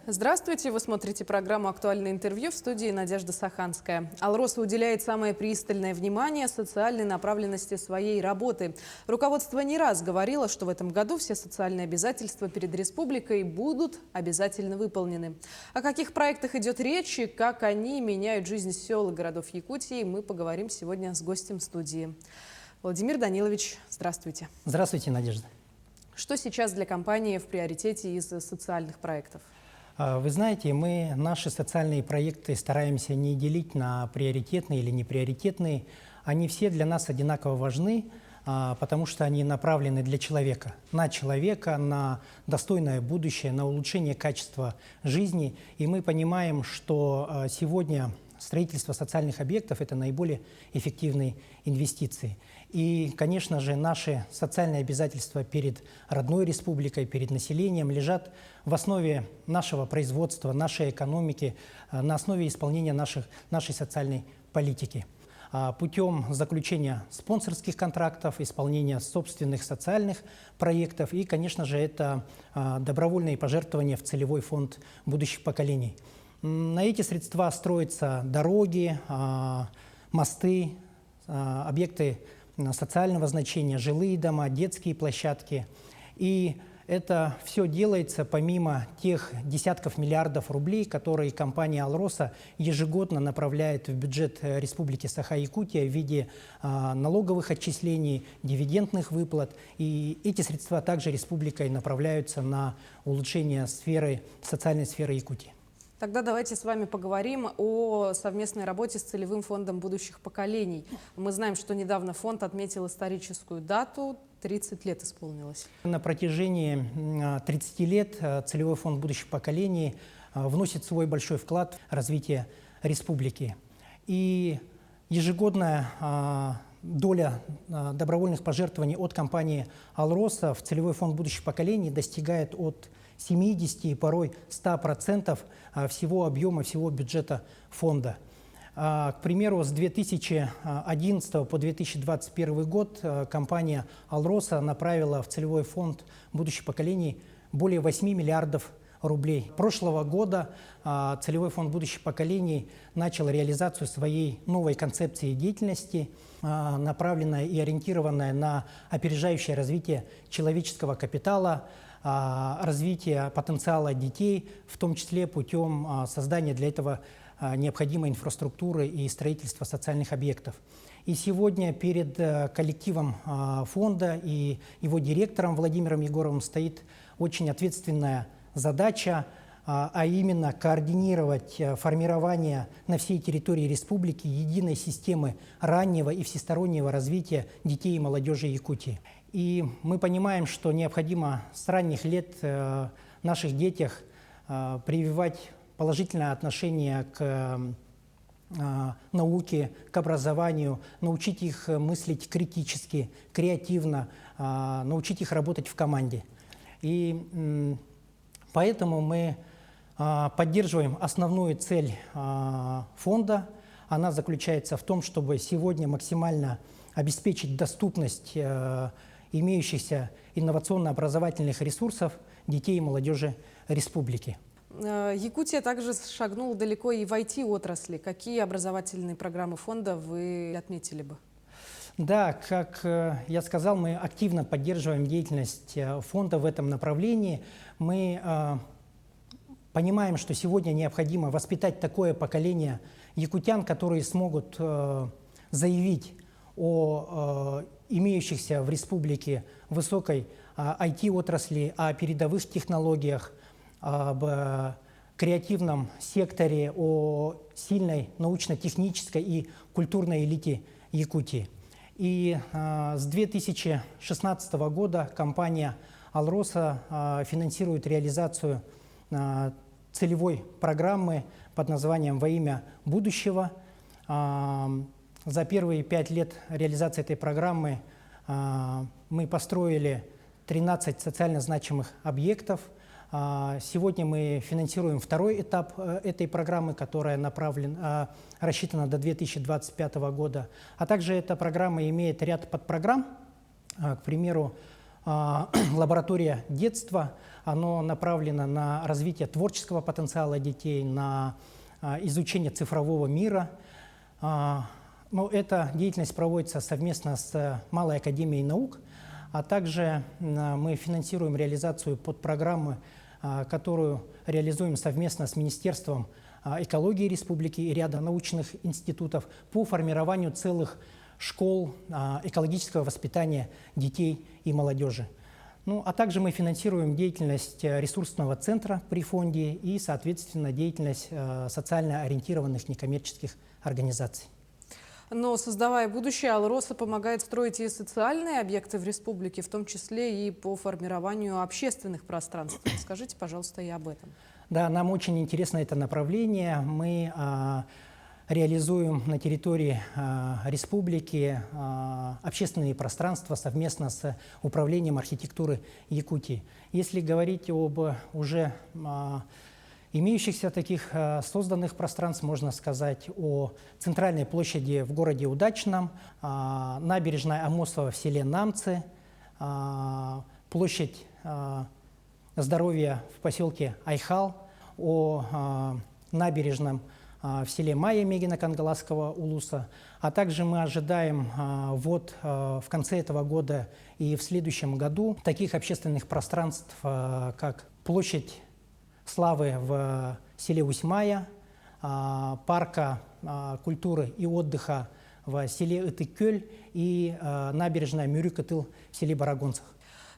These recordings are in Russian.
Здравствуйте, вы смотрите программу «Актуальное интервью», в студии Надежда Саханская. «Алроса» уделяет самое пристальное внимание социальной направленности своей работы. Руководство не раз говорило, что в этом году все социальные обязательства перед республикой будут обязательно выполнены. О каких проектах идет речь и как они меняют жизнь сел и городов Якутии, мы поговорим сегодня с гостем студии. Владимир Данилович, здравствуйте. Здравствуйте, Надежда. Что сейчас для компании в приоритете из социальных проектов? Вы знаете, мы наши социальные проекты стараемся не делить на приоритетные или неприоритетные. Они все для нас одинаково важны, потому что они направлены для человека, на достойное будущее, на улучшение качества жизни. И мы понимаем, что сегодня строительство социальных объектов – это наиболее эффективные инвестиции. И, конечно же, наши социальные обязательства перед родной республикой, перед населением лежат в основе нашего производства, нашей экономики, на основе исполнения нашей социальной политики. Путем заключения спонсорских контрактов, исполнения собственных социальных проектов и, конечно же, это добровольные пожертвования в целевой фонд будущих поколений. На эти средства строятся дороги, мосты, объекты социального значения, жилые дома, детские площадки. И это все делается помимо тех десятков миллиардов рублей, которые компания «Алроса» ежегодно направляет в бюджет Республики Саха-Якутия в виде налоговых отчислений, дивидендных выплат. И эти средства также республикой направляются на улучшение социальной сферы Якутии. Тогда давайте с вами поговорим о совместной работе с целевым фондом будущих поколений. Мы знаем, что недавно фонд отметил историческую дату, 30 лет исполнилось. На протяжении 30 лет целевой фонд будущих поколений вносит свой большой вклад в развитие республики. И ежегодная доля добровольных пожертвований от компании «Алроса» в целевой фонд будущих поколений достигает от 70 и порой 100% всего объема, всего бюджета фонда. К примеру, с 2011 по 2021 год компания «Алроса» направила в целевой фонд будущих поколений более 8 миллиардов рублей. Прошлого года целевой фонд будущих поколений начал реализацию своей новой концепции деятельности, направленной и ориентированной на опережающее развитие человеческого капитала, развитие потенциала детей, в том числе путем создания для этого необходимой инфраструктуры и строительства социальных объектов. И сегодня перед коллективом фонда и его директором Владимиром Егоровым стоит очень ответственная задача, а именно координировать формирование на всей территории республики единой системы раннего и всестороннего развития детей и молодежи Якутии. И мы понимаем, что необходимо с ранних лет наших детях прививать положительное отношение к науке, к образованию, научить их мыслить критически, креативно, научить их работать в команде. И поэтому мы поддерживаем основную цель фонда. Она заключается в том, чтобы сегодня максимально обеспечить доступность имеющихся инновационно-образовательных ресурсов детей и молодежи республики. Якутия также шагнула далеко и в IT-отрасли. Какие образовательные программы фонда вы отметили бы? Да, как я сказал, мы активно поддерживаем деятельность фонда в этом направлении. Мы понимаем, что сегодня необходимо воспитать такое поколение якутян, которые смогут заявить о имеющихся в республике высокой IT-отрасли, о передовых технологиях, об креативном секторе, о сильной научно-технической и культурной элите Якутии. И с 2016 года компания «Алроса» финансирует реализацию целевой программы под названием «Во имя будущего». За первые 5 лет реализации этой программы мы построили 13 социально значимых объектов. Сегодня мы финансируем второй этап этой программы, которая рассчитана до 2025 года. А также эта программа имеет ряд подпрограмм. К примеру, лаборатория детства. Оно направлено на развитие творческого потенциала детей, на изучение цифрового мира. Но эта деятельность проводится совместно с Малой академией наук, а также мы финансируем реализацию подпрограммы, которую реализуем совместно с Министерством экологии республики и ряда научных институтов по формированию целых школ экологического воспитания детей и молодежи. Ну, а также мы финансируем деятельность ресурсного центра при фонде и, соответственно, деятельность социально ориентированных некоммерческих организаций. Но, создавая будущее, «Алроса» помогает строить и социальные объекты в республике, в том числе и по формированию общественных пространств. Скажите, пожалуйста, и об этом. Да, нам очень интересно это направление. Мы реализуем на территории республики общественные пространства совместно с Управлением архитектуры Якутии. Если говорить об уже имеющихся таких созданных пространств, можно сказать о центральной площади в городе Удачном, набережная Амосова в селе Намцы, площадь здоровья в поселке Айхал, о набережном в селе Майя Мегино-Кангаласского улуса, а также мы ожидаем в конце этого года и в следующем году таких общественных пространств, как площадь Славы в селе Усть-Майя, парка культуры и отдыха в селе Итыккёль и набережная Мюрюкатыл в селе Барагонцах.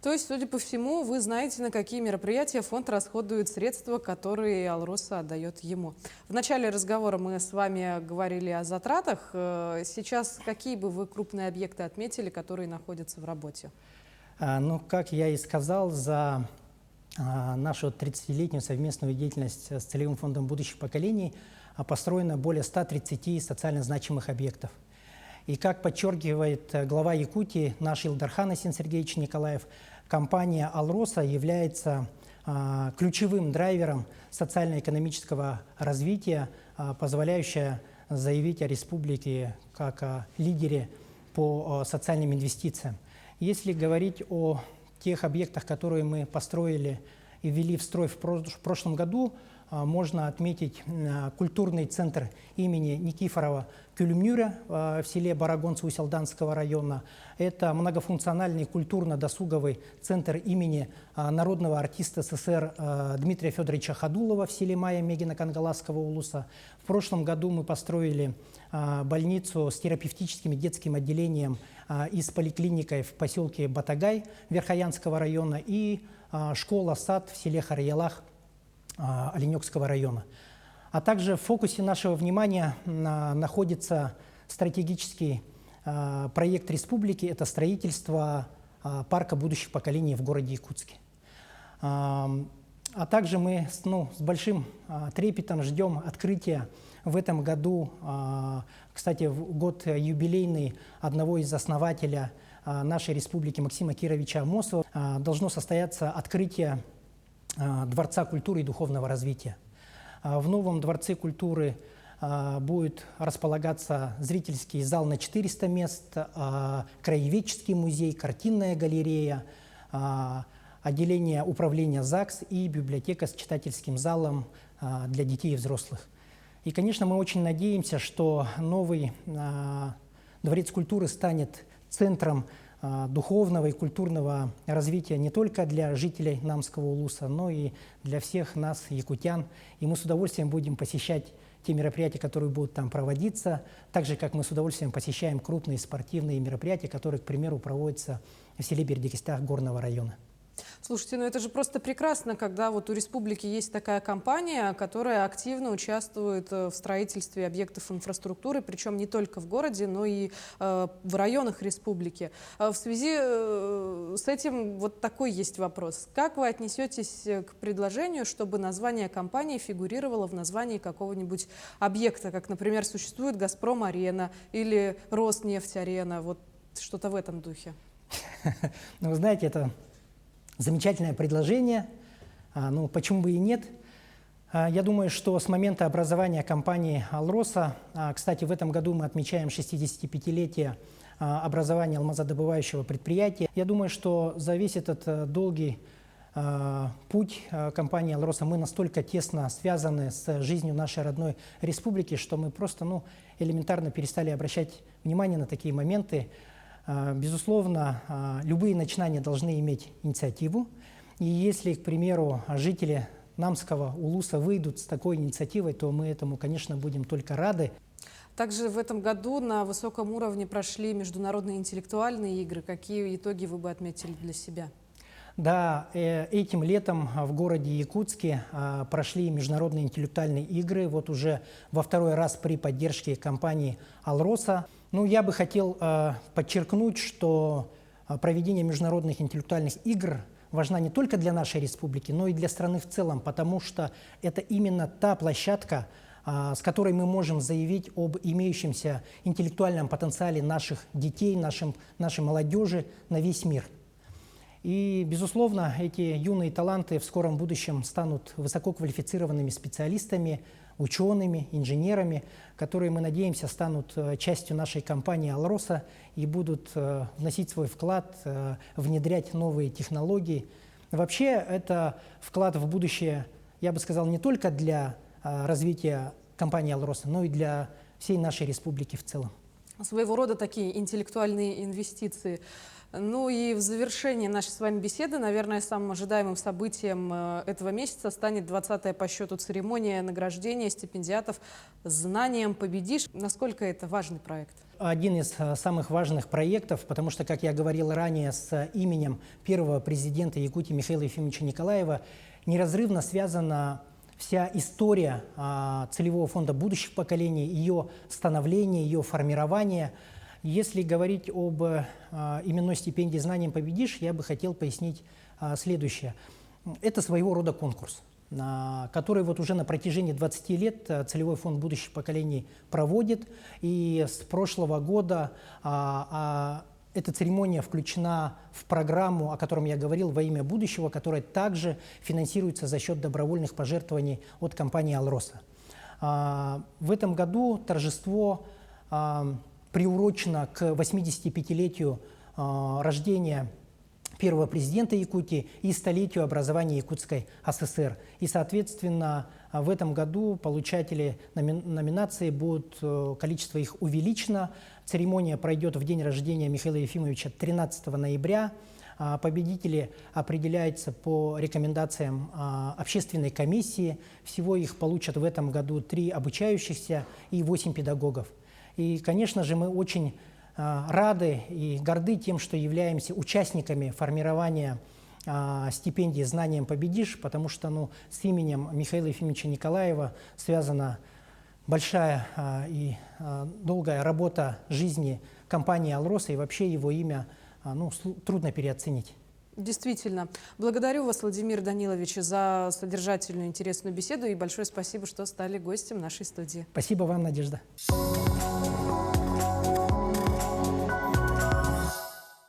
То есть, судя по всему, вы знаете, на какие мероприятия фонд расходует средства, которые «Алроса» отдает ему. В начале разговора мы с вами говорили о затратах. Сейчас какие бы вы крупные объекты отметили, которые находятся в работе? Ну, как я и сказал, за нашу 30-летнюю совместную деятельность с Целевым фондом будущих поколений построено более 130 социально значимых объектов. И как подчеркивает глава Якутии, наш Илдархан Асен Сергеевич Николаев, компания «Алроса» является ключевым драйвером социально-экономического развития, позволяющая заявить о республике как о лидере по социальным инвестициям. Если говорить о тех объектах, которые мы построили и ввели в строй в прошлом году, можно отметить культурный центр имени Никифорова Кюльмюря в селе Барагонцы Усть-Алданского района. Это многофункциональный культурно-досуговый центр имени народного артиста СССР Дмитрия Федоровича Ходулова в селе Майя Мегино-Кангаласского улуса. В прошлом году мы построили больницу с терапевтическим детским отделением и с поликлиникой в поселке Батагай Верхоянского района и школа-сад в селе Харьялах Оленёкского района. А также в фокусе нашего внимания находится стратегический проект республики – это строительство парка будущих поколений в городе Якутске. А также мы с большим трепетом ждем открытия в этом году, кстати, в год юбилейный одного из основателя нашей республики Максима Кировича Амосова, должно состояться открытие Дворца культуры и духовного развития. В новом Дворце культуры будет располагаться зрительский зал на 400 мест, краеведческий музей, картинная галерея, отделение управления ЗАГС и библиотека с читательским залом для детей и взрослых. И, конечно, мы очень надеемся, что новый Дворец культуры станет центром духовного и культурного развития не только для жителей Намского улуса, но и для всех нас, якутян. И мы с удовольствием будем посещать те мероприятия, которые будут там проводиться, так же, как мы с удовольствием посещаем крупные спортивные мероприятия, которые, к примеру, проводятся в селе Бердикистах Горного района. Слушайте, ну это же просто прекрасно, когда вот у республики есть такая компания, которая активно участвует в строительстве объектов инфраструктуры, причем не только в городе, но и в районах республики. В связи с этим вот такой есть вопрос. Как вы отнесетесь к предложению, чтобы название компании фигурировало в названии какого-нибудь объекта, как, например, существует «Газпром-арена» или «Роснефть-арена», вот что-то в этом духе? Ну, вы знаете, это замечательное предложение, ну почему бы и нет. Я думаю, что с момента образования компании «Алроса», кстати, в этом году мы отмечаем 65-летие образования алмазодобывающего предприятия. Я думаю, что за весь этот долгий путь компании «Алроса» мы настолько тесно связаны с жизнью нашей родной республики, что мы просто элементарно перестали обращать внимание на такие моменты. Безусловно, любые начинания должны иметь инициативу. И если, к примеру, жители Намского Улуса выйдут с такой инициативой, то мы этому, конечно, будем только рады. Также в этом году на высоком уровне прошли международные интеллектуальные игры. Какие итоги вы бы отметили для себя? Да, этим летом в городе Якутске прошли международные интеллектуальные игры, вот уже во второй раз при поддержке компании «Алроса». Я бы хотел подчеркнуть, что проведение международных интеллектуальных игр важна не только для нашей республики, но и для страны в целом, потому что это именно та площадка, с которой мы можем заявить об имеющемся интеллектуальном потенциале наших детей, нашей молодежи на весь мир. И, безусловно, эти юные таланты в скором будущем станут высококвалифицированными специалистами, учеными, инженерами, которые, мы надеемся, станут частью нашей компании «Алроса» и будут вносить свой вклад, внедрять новые технологии. Вообще, это вклад в будущее, я бы сказал, не только для развития компании «Алроса», но и для всей нашей республики в целом. Своего рода такие интеллектуальные инвестиции. И в завершении нашей с вами беседы, наверное, самым ожидаемым событием этого месяца станет 20-я по счету церемония награждения стипендиатов «Знанием победишь». Насколько это важный проект? Один из самых важных проектов, потому что, как я говорил ранее, с именем первого президента Якутии Михаила Ефимовича Николаева неразрывно связана вся история целевого фонда будущих поколений, ее становления, ее формирования. Если говорить об именной стипендии «Знанием победишь», я бы хотел пояснить следующее. Это своего рода конкурс, который вот уже на протяжении 20 лет целевой фонд будущих поколений проводит. И с прошлого года эта церемония включена в программу, о котором я говорил, «Во имя будущего», которая также финансируется за счет добровольных пожертвований от компании «Алроса». В этом году торжество приурочено к 85-летию рождения первого президента Якутии и столетию образования Якутской ССР. И, соответственно, в этом году получатели номинации будут, количество их увеличено. Церемония пройдет в день рождения Михаила Ефимовича 13 ноября. Победители определяются по рекомендациям общественной комиссии. Всего их получат в этом году 3 обучающихся и 8 педагогов. И, конечно же, мы очень рады и горды тем, что являемся участниками формирования стипендии «Знанием победишь», потому что с именем Михаила Ефимовича Николаева связана большая и долгая работа жизни компании «Алроса», и вообще его имя трудно переоценить. Действительно. Благодарю вас, Владимир Данилович, за содержательную, интересную беседу, и большое спасибо, что стали гостем нашей студии. Спасибо вам, Надежда.